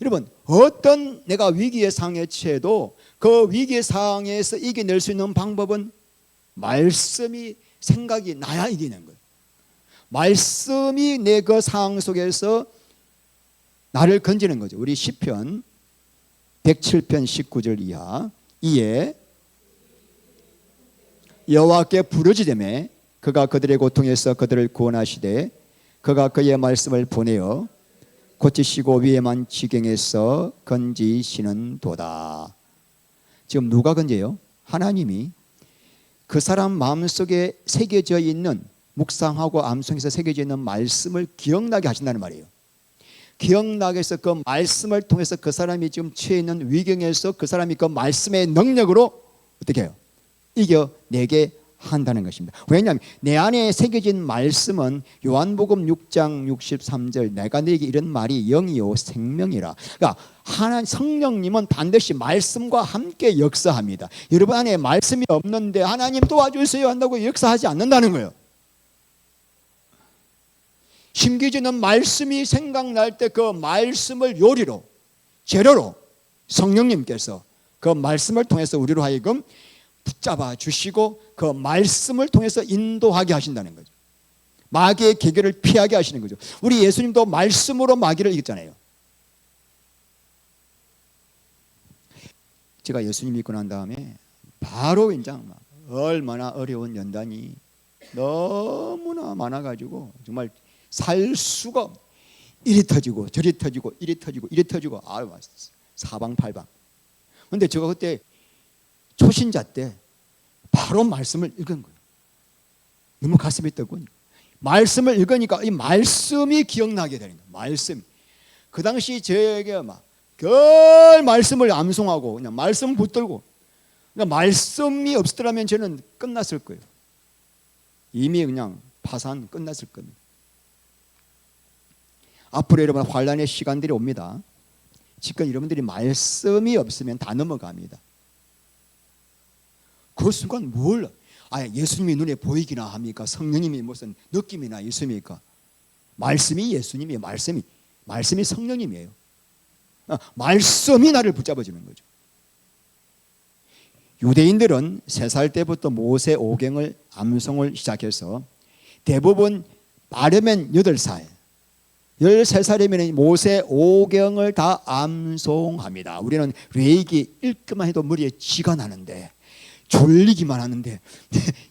[SPEAKER 1] 여러분, 어떤 내가 위기의 상황에 처해도 그 위기의 상황에서 이겨낼 수 있는 방법은 말씀이 생각이 나야 이기는 거예요. 말씀이 내 그 상황 속에서 나를 건지는 거죠. 우리 시편 107편 19절 이하. 이에 여호와께 부르짖으매 그가 그들의 고통에서 그들을 구원하시되 그가 그의 말씀을 보내어 고치시고 위에만 지경에서 건지시는 도다. 지금 누가 건져요? 하나님이 그 사람 마음속에 새겨져 있는, 묵상하고 암송에서 새겨져 있는 말씀을 기억나게 하신다는 말이에요. 기억나게 해서 그 말씀을 통해서 그 사람이 지금 처해 있는 위경에서 그 사람이 그 말씀의 능력으로 어떻게 해요? 이겨내게 한다는 것입니다. 왜냐하면 내 안에 새겨진 말씀은 요한복음 6장 63절 내가 너에게 이런 말이 영이요 생명이라. 그러니까 하나님 성령님은 반드시 말씀과 함께 역사합니다. 여러분 안에 말씀이 없는데 하나님 도와주세요 한다고 역사하지 않는다는 거예요. 심기지는 말씀이 생각날 때 그 말씀을 요리로, 재료로 성령님께서 그 말씀을 통해서 우리로 하여금 붙잡아 주시고 그 말씀을 통해서 인도하게 하신다는 거죠. 마귀의 계계를 피하게 하시는 거죠. 우리 예수님도 말씀으로 마귀를 이겼잖아요. 제가 예수님 믿고 난 다음에 바로 인장 얼마나 어려운 연단이 너무나 많아가지고 정말 살 수가 이리 터지고 저리 터지고 이리 터지고 이리 터지고 사방팔방. 그런데 제가 그때 초신자 때 바로 말씀을 읽은 거예요. 너무 가슴이 뜨고 말씀을 읽으니까 이 말씀이 기억나게 되는 거예요. 말씀. 그 당시 저에게 그 말씀을 암송하고 그냥 말씀 붙들고 그러니까 말씀이 없었더라면 저는 끝났을 거예요. 이미 그냥 파산 끝났을 겁니다. 앞으로 여러분 환란의 시간들이 옵니다. 지금 여러분들이 말씀이 없으면 다 넘어갑니다. 그 순간 예수님이 눈에 보이기나 합니까? 성령님이 무슨 느낌이나 있습니까? 말씀이 예수님이에요. 말씀이 성령님이에요. 말씀이 나를 붙잡아주는 거죠. 유대인들은 3살 때부터 모세 오경을 암송을 시작해서 대부분 빠르면 8살 13살이면 모세 오경을 다 암송합니다. 우리는 외기 읽기만 해도 머리에 쥐가 나는데 졸리기만 하는데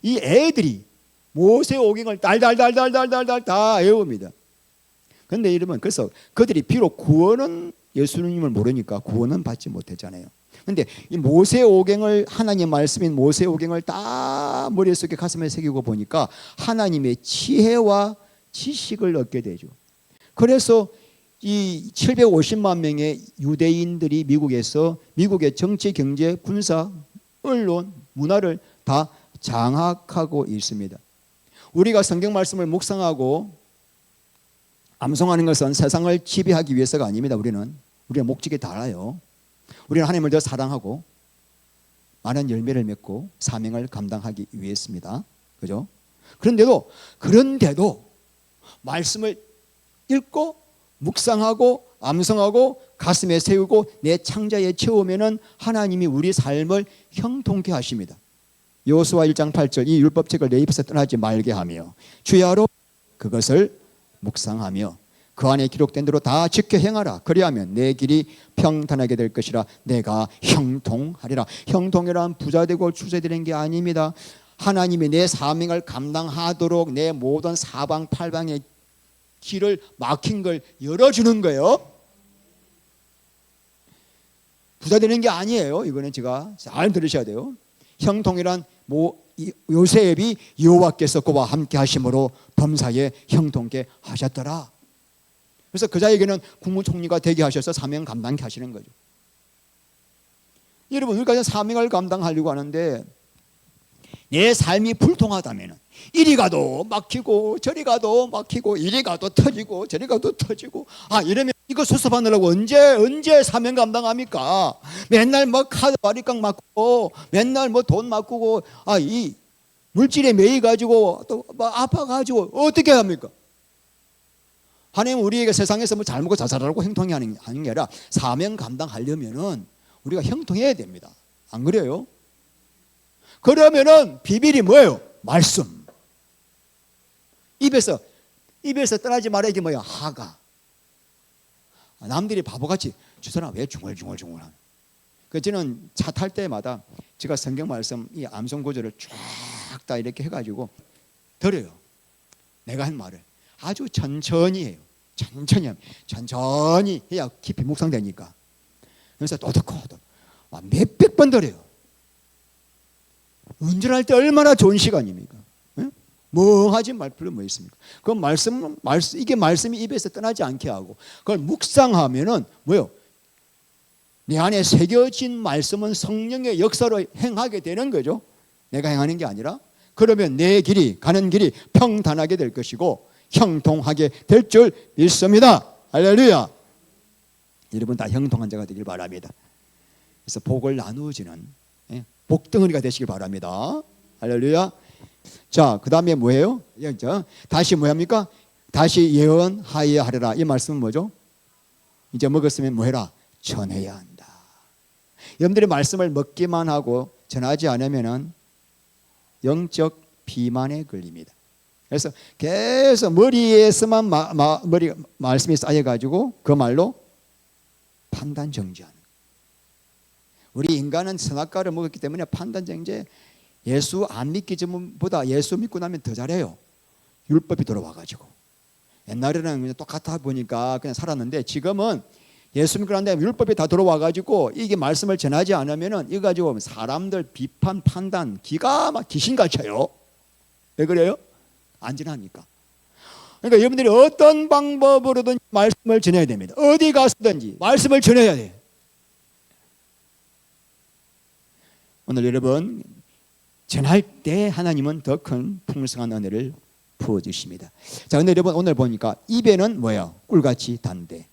[SPEAKER 1] 이 애들이 모세 오경을 달달달달달달달 다 외웁니다. 그런데 여러분 그래서 그들이 비록 구원은 예수님을 모르니까 구원은 받지 못했잖아요. 그런데 이 모세 오경을 하나님 말씀인 모세 오경을 다 머릿속에 가슴에 새기고 보니까 하나님의 지혜와 지식을 얻게 되죠. 그래서 이 750만 명의 유대인들이 미국의 정치, 경제, 군사, 언론, 문화를 다 장악하고 있습니다. 우리가 성경 말씀을 묵상하고 암송하는 것은 세상을 지배하기 위해서가 아닙니다. 우리의 목적이 달라요. 우리는 하나님을 더 사랑하고 많은 열매를 맺고 사명을 감당하기 위해서입니다. 그죠? 그런데도 말씀을 읽고 묵상하고 암송하고 가슴에 세우고 내 창자에 채우면은 하나님이 우리 삶을 형통케 하십니다. 여호수아 1장 8절 이 율법책을 내 입에서 떠나지 말게 하며 주야로 그것을 묵상하며 그 안에 기록된 대로 다 지켜 행하라. 그리하면 내 길이 평탄하게 될 것이라. 내가 형통하리라. 형통이란 부자 되고 주제 되는 게 아닙니다. 하나님이 내 사명을 감당하도록 내 모든 사방팔방의 길을 막힌 걸 열어주는 거예요. 부자 되는 게 아니에요. 이거는 제가 잘 들으셔야 돼요. 형통이란 요셉이 여호와께서 그와 함께 하심으로 범사에 형통케 하셨더라. 그래서 그 자에게는 국무총리가 되게 하셔서 사명 감당케 하시는 거죠. 여러분, 우리가 사명을 감당하려고 하는데 내 삶이 불통하다면 이리 가도 막히고 저리 가도 막히고 이리 가도 터지고 저리 가도 터지고, 이러면 이거 수습하느라고 언제 사명 감당합니까? 맨날 뭐 카드 바리깡 맞고 맨날 뭐 돈 맞고 이 물질에 매여 가지고 또 아파 가지고 어떻게 합니까? 하나님 우리에게 세상에서 뭐 잘 먹고 잘 살라고 형통하는 게 아니라 사명 감당하려면은 우리가 형통해야 됩니다. 안 그래요? 그러면은 비밀이 뭐예요? 말씀. 입에서 떠나지 말아야 이게 뭐야? 하가. 남들이 바보같이 저 사람 왜 중얼중얼. 그 저는 차 탈 때마다 제가 성경 말씀 이 암송 구절을 쫙 다 이렇게 해가지고 들어요. 내가 한 말을 아주 천천히 해요. 천천히 해야 깊이 묵상되니까. 그래서 또 듣고 몇백 번 들어요. 운전할 때 얼마나 좋은 시간입니까? 멍하지 말 필요 뭐 있습니까? 그 이게 말씀이 입에서 떠나지 않게 하고 그걸 묵상하면은 뭐요? 내 안에 새겨진 말씀은 성령의 역사로 행하게 되는 거죠. 내가 행하는 게 아니라. 그러면 내 길이 가는 길이 평탄하게 될 것이고 형통하게 될 줄 믿습니다. 할렐루야. 여러분 다 형통한 자가 되길 바랍니다. 그래서 복을 나누어지는 복덩어리가 되시길 바랍니다. 할렐루야. 자, 그 다음에 뭐예요? 다시 뭐합니까? 다시 예언하여야 하리라. 이 말씀은 뭐죠? 이제 먹었으면 뭐해라? 전해야 한다. 여러분들이 말씀을 먹기만 하고 전하지 않으면 영적 비만에 걸립니다. 그래서 계속 머리에서만 말씀이 쌓여가지고 그 말로 판단 정죄하는. 우리 인간은 선악과를 먹었기 때문에 판단 정죄, 예수 안 믿기 전보다 예수 믿고 나면 더 잘해요. 율법이 들어와가지고. 옛날에는 그냥 똑같아 보니까 그냥 살았는데 지금은 예수 믿고 난 다음에 율법이 다 들어와가지고 이게 말씀을 전하지 않으면은 이거 가지고 사람들 비판, 판단 기가 막 귀신같이 해요. 왜 그래요? 안 전하니까. 그러니까 여러분들이 어떤 방법으로든 말씀을 전해야 됩니다. 어디 가서든지 말씀을 전해야 돼요. 오늘 여러분 전할 때 하나님은 더 큰 풍성한 은혜를 부어주십니다. 자, 근데 여러분 오늘 보니까 입에는 뭐야? 꿀같이 단데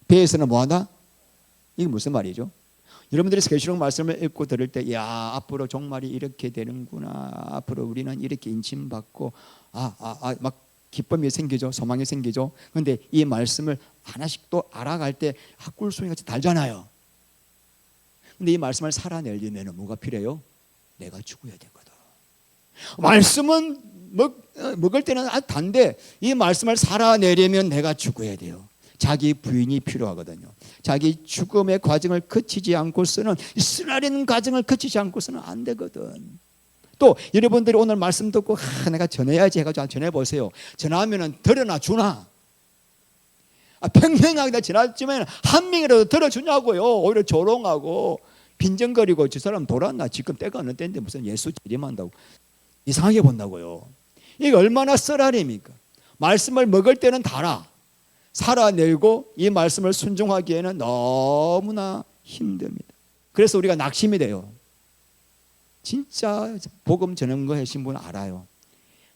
[SPEAKER 1] 배에서는 뭐하다? 이게 무슨 말이죠? 여러분들이 계시록 말씀을 읽고 들을 때, 야, 앞으로 종말이 이렇게 되는구나. 앞으로 우리는 이렇게 인침받고, 막 기쁨이 생기죠. 소망이 생기죠. 그런데 이 말씀을 하나씩 또 알아갈 때 꿀송이 같이 달잖아요. 근데 이 말씀을 살아내려면 뭐가 필요해요? 내가 죽어야 되거든. 말씀은 먹을 때는 아주 단데 이 말씀을 살아내려면 내가 죽어야 돼요. 자기 부인이 필요하거든요. 자기 죽음의 과정을 거치지 않고서는, 쓰라리는 과정을 거치지 않고서는 안 되거든. 또 여러분들이 오늘 말씀 듣고 내가 전해야지 해가지고 전해보세요. 전하면 들어나 주나? 평행하게 전하지만 한 명이라도 들어주냐고요. 오히려 조롱하고 빈정거리고 저 사람 돌았나? 지금 때가 어느 때인데 무슨 예수 재림한다고 이상하게 본다고요. 이게 얼마나 쓰라립니까? 말씀을 먹을 때는 달아. 살아내고 이 말씀을 순종하기에는 너무나 힘듭니다. 그래서 우리가 낙심이 돼요. 진짜 복음 전하는 거 하신 분 알아요.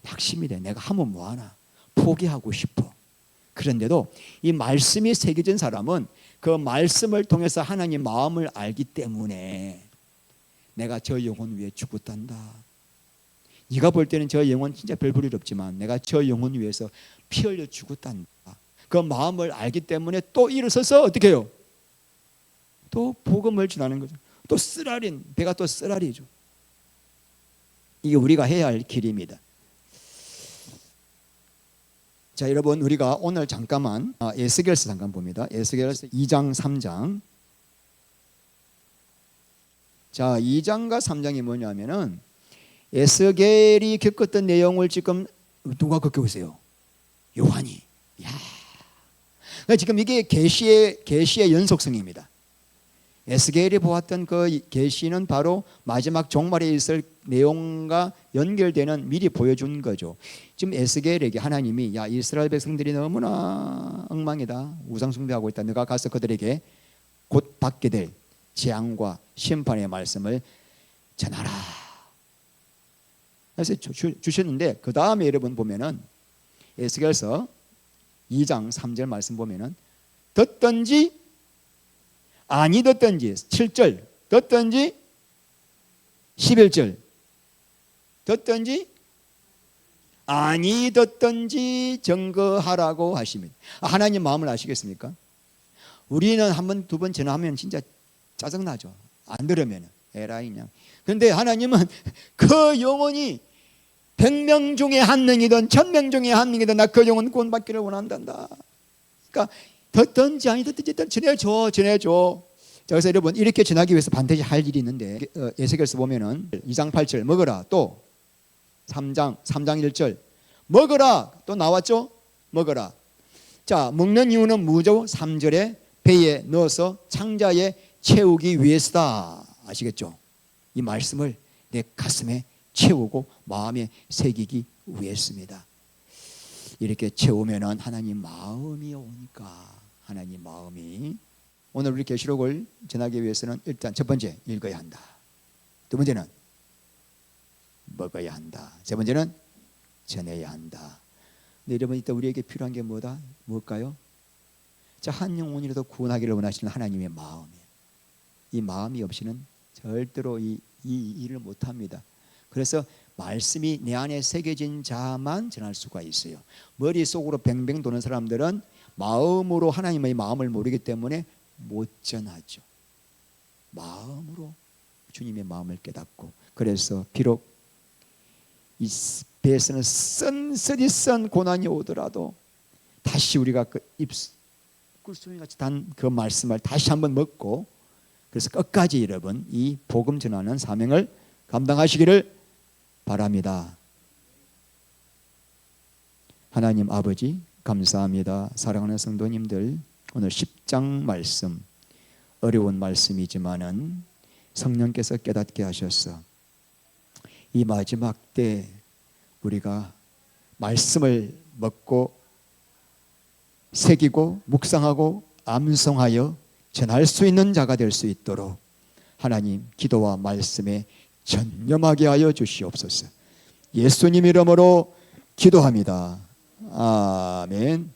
[SPEAKER 1] 낙심이 돼. 내가 하면 뭐하나? 포기하고 싶어. 그런데도 이 말씀이 새겨진 사람은 그 말씀을 통해서 하나님 마음을 알기 때문에 내가 저 영혼 위해 죽었단다. 네가 볼 때는 저 영혼 진짜 별 볼일 없지만 내가 저 영혼 위해서 피 흘려 죽었단다. 그 마음을 알기 때문에 또 일어서서 어떻게 해요? 또 복음을 전하는 거죠. 또 쓰라린, 배가 또 쓰라리죠. 이게 우리가 해야 할 길입니다. 자, 여러분 우리가 오늘 잠깐만 에스겔서 잠깐 봅니다. 에스겔서 2장 3장. 자, 2장과 3장이 뭐냐면은 에스겔이 겪었던 내용을 지금 누가 겪고 있어요? 요한이. 야, 그러니까 지금 이게 계시의 연속성입니다. 에스겔이 보았던 그 계시는 바로 마지막 종말에 있을 내용과 연결되는 미리 보여준 거죠. 지금 에스겔에게 하나님이 야, 이스라엘 백성들이 너무나 엉망이다, 우상 숭배하고 있다, 너가 가서 그들에게 곧 받게 될 재앙과 심판의 말씀을 전하라. 그래서 주셨는데 그 다음에 여러분 보면은 에스겔서 2장 3절 말씀 보면은 듣든지 아니 듣든지 7절, 듣든지 11절, 듣든지 아니 듣든지 증거하라고 하십니다. 하나님 마음을 아시겠습니까? 우리는 한 번, 두 번 전화하면 진짜 짜증나죠. 안 들으면 에라이 그냥. 그런데 하나님은 그 영혼이 100명 중에 한 명이든 1000명 중에 한 명이든 나 그 영혼 구원받기를 원한단다. 그러니까 듣든지 아니 듣든지 전해줘. 자, 그래서 여러분 이렇게 전하기 위해서 반드시 할 일이 있는데 에스겔서 보면은 2장 8절 먹어라, 또 3장 1절 먹어라, 또 나왔죠? 먹어라. 자, 먹는 이유는 뭐죠? 3절에 배에 넣어서 창자에 채우기 위해서다. 아시겠죠? 이 말씀을 내 가슴에 채우고 마음에 새기기 위해서입니다. 이렇게 채우면은 하나님 마음이 오니까, 하나님 마음이. 오늘 우리 계시록을 전하기 위해서는 일단 첫 번째 읽어야 한다. 두 번째는 먹어야 한다. 세 번째는 전해야 한다. 근데 여러분 이따 우리에게 필요한 게 뭐다? 뭘까요? 자, 한 영혼이라도 구원하기를 원하시는 하나님의 마음이에요. 이 마음이 없이는 절대로 이 일을 못합니다. 그래서 말씀이 내 안에 새겨진 자만 전할 수가 있어요. 머릿속으로 뱅뱅 도는 사람들은 마음으로 하나님의 마음을 모르기 때문에 못 전하죠. 마음으로 주님의 마음을 깨닫고, 그래서 비록 이 배에서는 쓴쓰리 쓴 고난이 오더라도 다시 우리가 그 꿀송이같이 단 그 말씀을 다시 한번 먹고, 그래서 끝까지 여러분 이 복음 전하는 사명을 감당하시기를 바랍니다. 하나님 아버지 감사합니다. 사랑하는 성도님들, 오늘 10장 말씀, 어려운 말씀이지만은 성령께서 깨닫게 하셔서 이 마지막 때 우리가 말씀을 먹고 새기고 묵상하고 암송하여 전할 수 있는 자가 될 수 있도록 하나님 기도와 말씀에 전념하게 하여 주시옵소서. 예수님 이름으로 기도합니다. 아멘.